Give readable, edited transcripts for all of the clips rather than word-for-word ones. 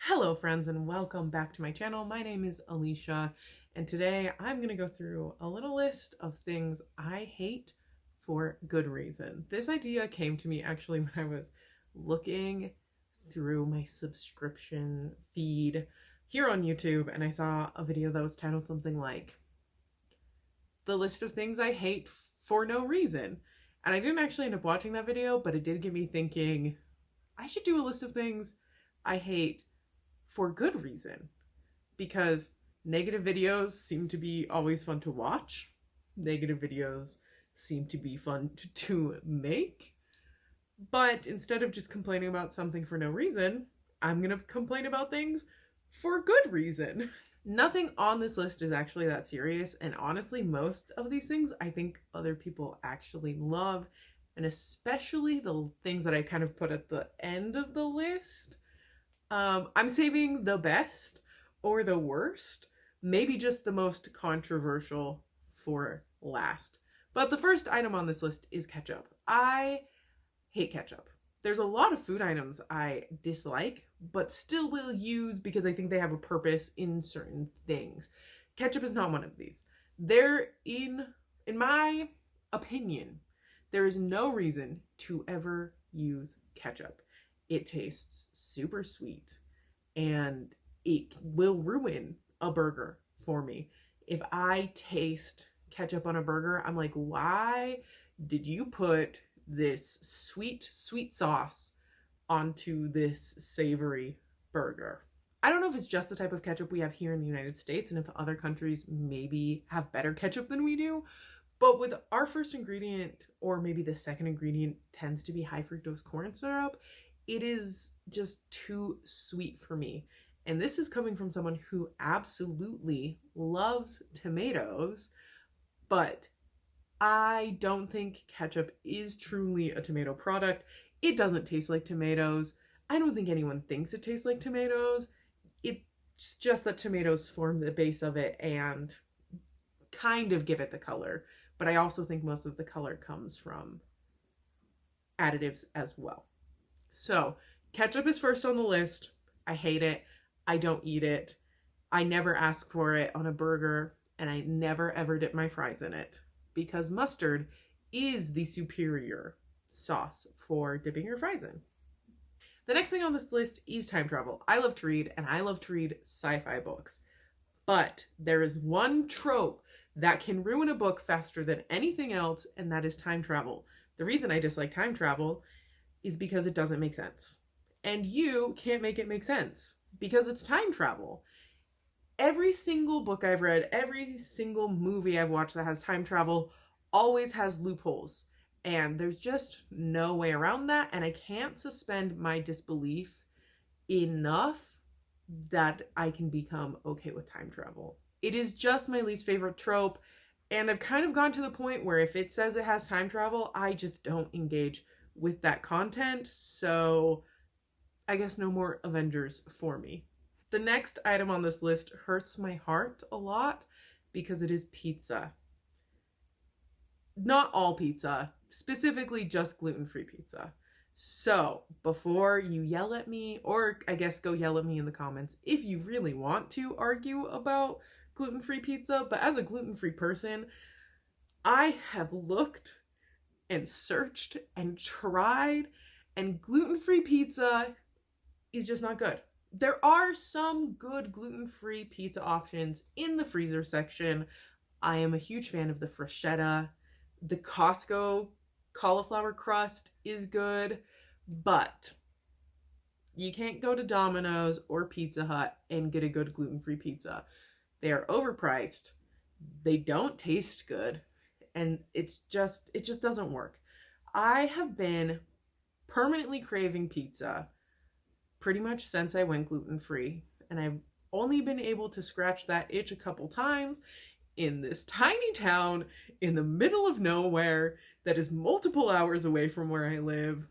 Hello friends and welcome back to my channel. My name is Alicia and today I'm going to go through a little list of things I hate for good reason. This idea came to me actually when I was looking through my subscription feed here on YouTube and I saw a video that was titled something like the list of things I hate for no reason. And I didn't actually end up watching that video, but it did get me thinking I should do a list of things I hate for good reason, because negative videos seem to be always fun to watch. Negative videos seem to be fun to make. But instead of just complaining about something for no reason, I'm going to complain about things for good reason. Nothing on this list is actually that serious, and honestly, most of these things I think other people actually love, and especially the things that I kind of put at the end of the list. I'm saving the best or the worst, maybe just the most controversial for last. But the first item on this list is ketchup. I hate ketchup. There's a lot of food items I dislike, but still will use because I think they have a purpose in certain things. Ketchup is not one of these. In my opinion, there is no reason to ever use ketchup. It tastes super sweet and it will ruin a burger for me. If I taste ketchup on a burger, I'm like, why did you put this sweet sauce onto this savory burger? I don't know if it's just the type of ketchup we have here in the United States and if other countries maybe have better ketchup than we do, but with our first ingredient, or maybe the second ingredient, tends to be high fructose corn syrup, it is just too sweet for me. And this is coming from someone who absolutely loves tomatoes, but I don't think ketchup is truly a tomato product. It doesn't taste like tomatoes. I don't think anyone thinks it tastes like tomatoes. It's just that tomatoes form the base of it and kind of give it the color. But I also think most of the color comes from additives as well. So, ketchup is first on the list. I hate it. I don't eat it. I never ask for it on a burger, and I never ever dip my fries in it because mustard is the superior sauce for dipping your fries in. The next thing on this list is time travel. I love to read, and I love to read sci-fi books. But there is one trope that can ruin a book faster than anything else, and that is time travel. The reason I dislike time travel is because it doesn't make sense. And you can't make it make sense because it's time travel. Every single book I've read, every single movie I've watched that has time travel always has loopholes. And there's just no way around that. And I can't suspend my disbelief enough that I can become okay with time travel. It is just my least favorite trope. And I've kind of gone to the point where if it says it has time travel, I just don't engage with that content, so I guess no more Avengers for me. The next item on this list hurts my heart a lot because it is pizza. Not all pizza, specifically just gluten-free pizza. So, before you yell at me, or I guess go yell at me in the comments if you really want to argue about gluten-free pizza, but as a gluten-free person, I have looked and searched and tried, and gluten-free pizza is just not good. There are some good gluten-free pizza options in the freezer section. I am a huge fan of the freschetta. The Costco cauliflower crust is good, but you can't go to Domino's or Pizza Hut and get a good gluten-free pizza. They are overpriced. They don't taste good, and it just doesn't work. I have been permanently craving pizza pretty much since I went gluten-free, and I've only been able to scratch that itch a couple times in this tiny town in the middle of nowhere that is multiple hours away from where I live.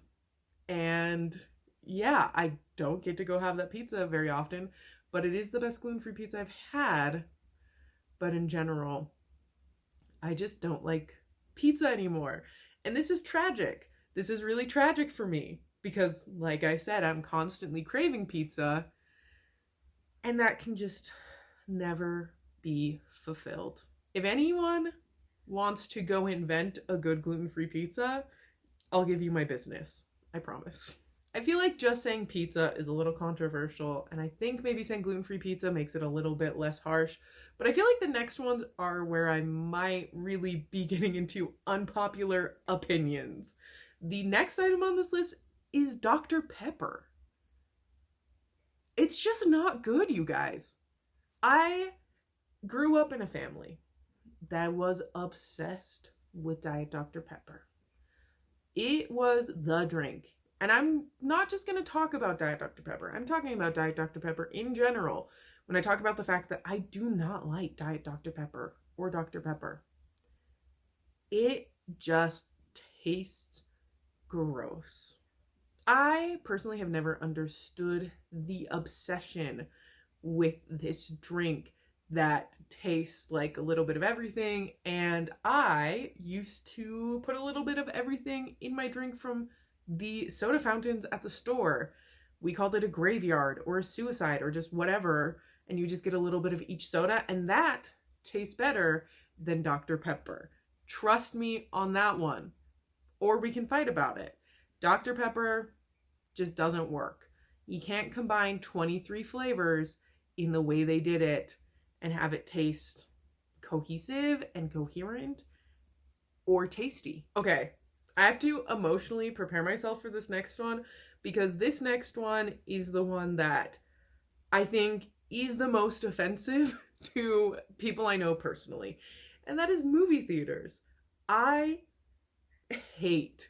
And yeah, I don't get to go have that pizza very often, but it is the best gluten-free pizza I've had. But in general, I just don't like pizza anymore. And this is tragic. This is really tragic for me because, like I said, I'm constantly craving pizza And that can just never be fulfilled. If anyone wants to go invent a good gluten-free pizza, I'll give you my business. I promise. I feel like just saying pizza is a little controversial, and I think maybe saying gluten-free pizza makes it a little bit less harsh, but I feel like the next ones are where I might really be getting into unpopular opinions. The next item on this list is Dr. Pepper. It's just not good, you guys. I grew up in a family that was obsessed with Diet Dr. Pepper. It was the drink. And I'm not just going to talk about Diet Dr. Pepper. I'm talking about Diet Dr. Pepper in general when I talk about the fact that I do not like Diet Dr. Pepper or Dr. Pepper. It just tastes gross. I personally have never understood the obsession with this drink that tastes like a little bit of everything, and I used to put a little bit of everything in my drink from the soda fountains at the store. We called it a graveyard or a suicide or just whatever, and you just get a little bit of each soda, and that tastes better than Dr. Pepper. Trust me on that one, or we can fight about it. Dr. Pepper just doesn't work. You can't combine 23 flavors in the way they did it and have it taste cohesive and coherent or tasty. Okay, I have to emotionally prepare myself for this next one, because this next one is the one that I think is the most offensive to people I know personally, and that is movie theaters. I hate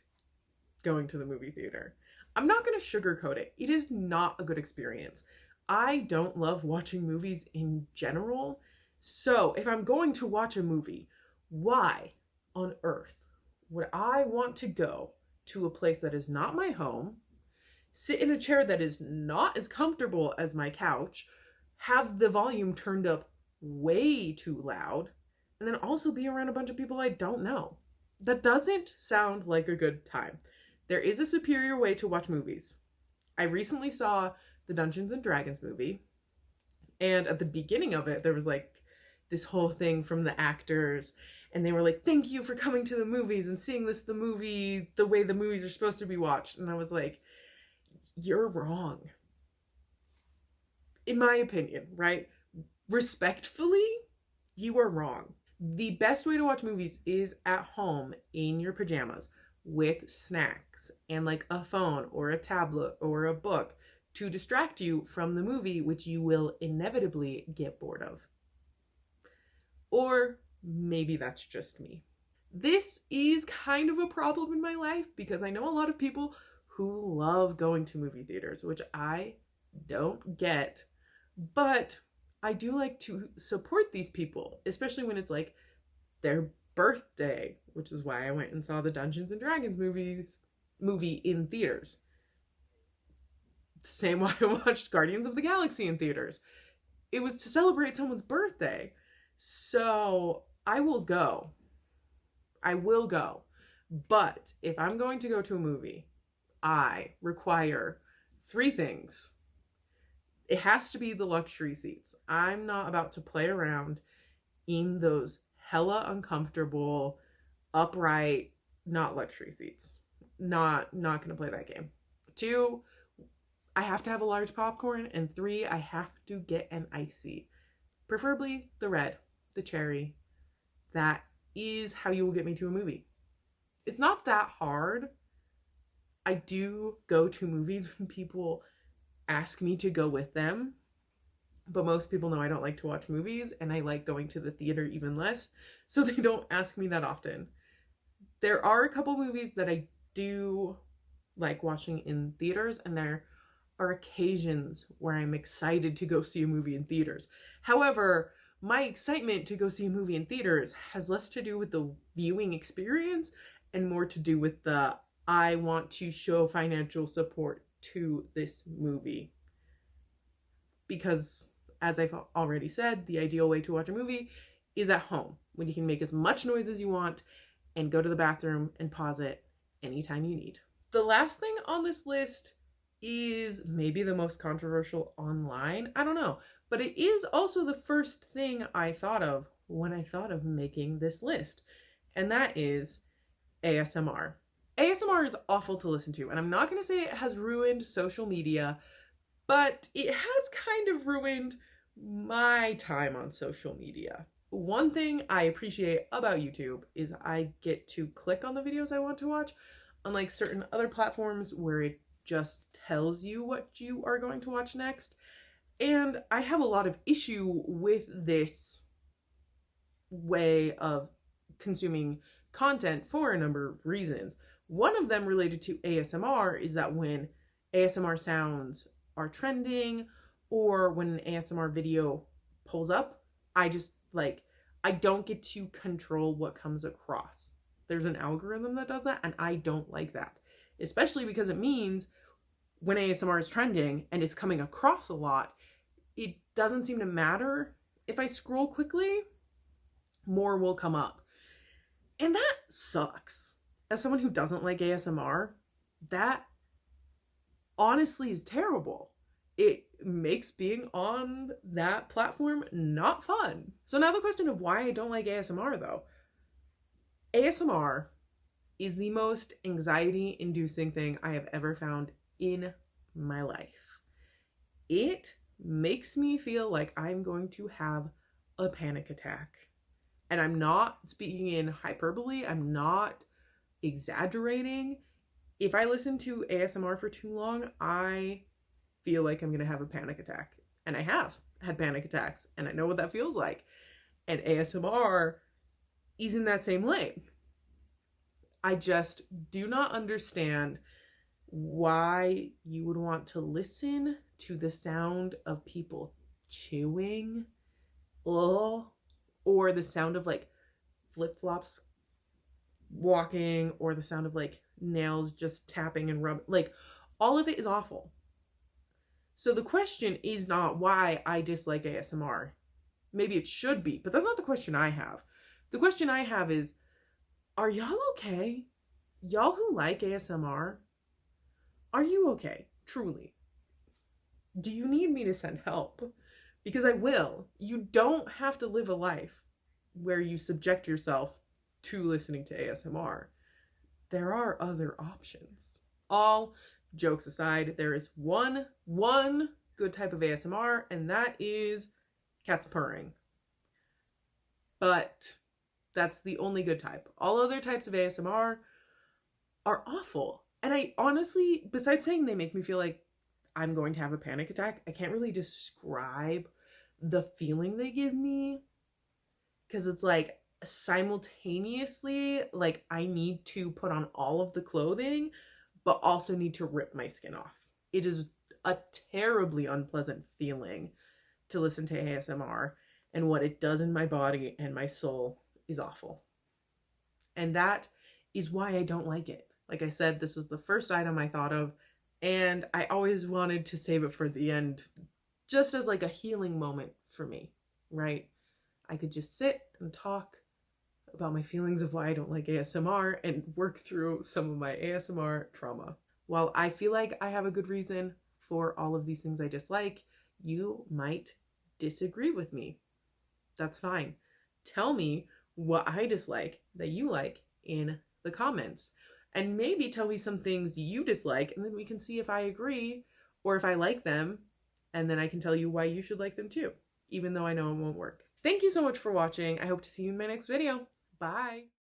going to the movie theater. I'm not going to sugarcoat it. It is not a good experience. I don't love watching movies in general. So if I'm going to watch a movie, why on earth would I want to go to a place that is not my home, sit in a chair that is not as comfortable as my couch, have the volume turned up way too loud, and then also be around a bunch of people I don't know? That doesn't sound like a good time. There is a superior way to watch movies. I recently saw the Dungeons and Dragons movie, and at the beginning of it, there was like this whole thing from the actors, and they were like, thank you for coming to the movies and seeing the movie the way the movies are supposed to be watched. And I was like, you're wrong. In my opinion, right? Respectfully, you are wrong. The best way to watch movies is at home in your pajamas with snacks and like a phone or a tablet or a book to distract you from the movie, which you will inevitably get bored of. Or maybe that's just me. This is kind of a problem in my life because I know a lot of people who love going to movie theaters, which I don't get, but I do like to support these people, especially when it's like their birthday, which is why I went and saw the Dungeons and Dragons movie in theaters. Same why I watched Guardians of the Galaxy in theaters. It was to celebrate someone's birthday. So I will go. I will go. But if I'm going to go to a movie, I require 3 things. It has to be the luxury seats. I'm not about to play around in those hella uncomfortable, upright, not luxury seats. Not gonna play that game. 2, I have to have a large popcorn, and 3, I have to get an icy. Preferably the red, the cherry. That is how you will get me to a movie. It's not that hard. I do go to movies when people ask me to go with them, but most people know I don't like to watch movies, and I like going to the theater even less, so they don't ask me that often. There are a couple movies that I do like watching in theaters, and there are occasions where I'm excited to go see a movie in theaters. However, my excitement to go see a movie in theaters has less to do with the viewing experience and more to do with the I want to show financial support to this movie. Because, as I've already said, the ideal way to watch a movie is at home, when you can make as much noise as you want and go to the bathroom and pause it anytime you need. The last thing on this list is maybe the most controversial online. I don't know. But it is also the first thing I thought of when I thought of making this list, and that is ASMR. ASMR is awful to listen to, and I'm not going to say it has ruined social media, but it has kind of ruined my time on social media. One thing I appreciate about YouTube is I get to click on the videos I want to watch, unlike certain other platforms where it just tells you what you are going to watch next. And I have a lot of issue with this way of consuming content for a number of reasons. One of them related to ASMR is that when ASMR sounds are trending or when an ASMR video pulls up, I don't get to control what comes across. There's an algorithm that does that, and I don't like that. Especially because it means when ASMR is trending and it's coming across a lot, it doesn't seem to matter if I scroll quickly, more will come up. And that sucks. As someone who doesn't like ASMR, that honestly is terrible. It makes being on that platform not fun. So now the question of why I don't like ASMR though. ASMR is the most anxiety inducing thing I have ever found in my life. It makes me feel like I'm going to have a panic attack. And I'm not speaking in hyperbole, I'm not exaggerating. If I listen to ASMR for too long, I feel like I'm going to have a panic attack. And I have had panic attacks, and I know what that feels like. And ASMR is in that same lane. I just do not understand why you would want to listen to the sound of people chewing, or the sound of like flip-flops walking, or the sound of like nails just tapping and rubbing. Like, all of it is awful. So the question is not why I dislike ASMR. Maybe it should be, but that's not the question I have. The question I have is, are y'all okay? Y'all who like ASMR, are you okay? Truly. Do you need me to send help? Because I will. You don't have to live a life where you subject yourself to listening to ASMR. There are other options. All jokes aside, there is one good type of ASMR, and that is cats purring. But that's the only good type. All other types of ASMR are awful. And I honestly, besides saying they make me feel like I'm going to have a panic attack, I can't really describe the feeling they give me, because it's like simultaneously, like I need to put on all of the clothing, but also need to rip my skin off. It is a terribly unpleasant feeling to listen to ASMR, and what it does in my body and my soul is awful. And that is why I don't like it. Like I said, this was the first item I thought of, and I always wanted to save it for the end, just as like a healing moment for me, right? I could just sit and talk about my feelings of why I don't like ASMR and work through some of my ASMR trauma. While I feel like I have a good reason for all of these things I dislike, you might disagree with me. That's fine. Tell me what I dislike that you like in the comments. And maybe tell me some things you dislike, and then we can see if I agree or if I like them, and then I can tell you why you should like them too, even though I know it won't work. Thank you so much for watching. I hope to see you in my next video. Bye!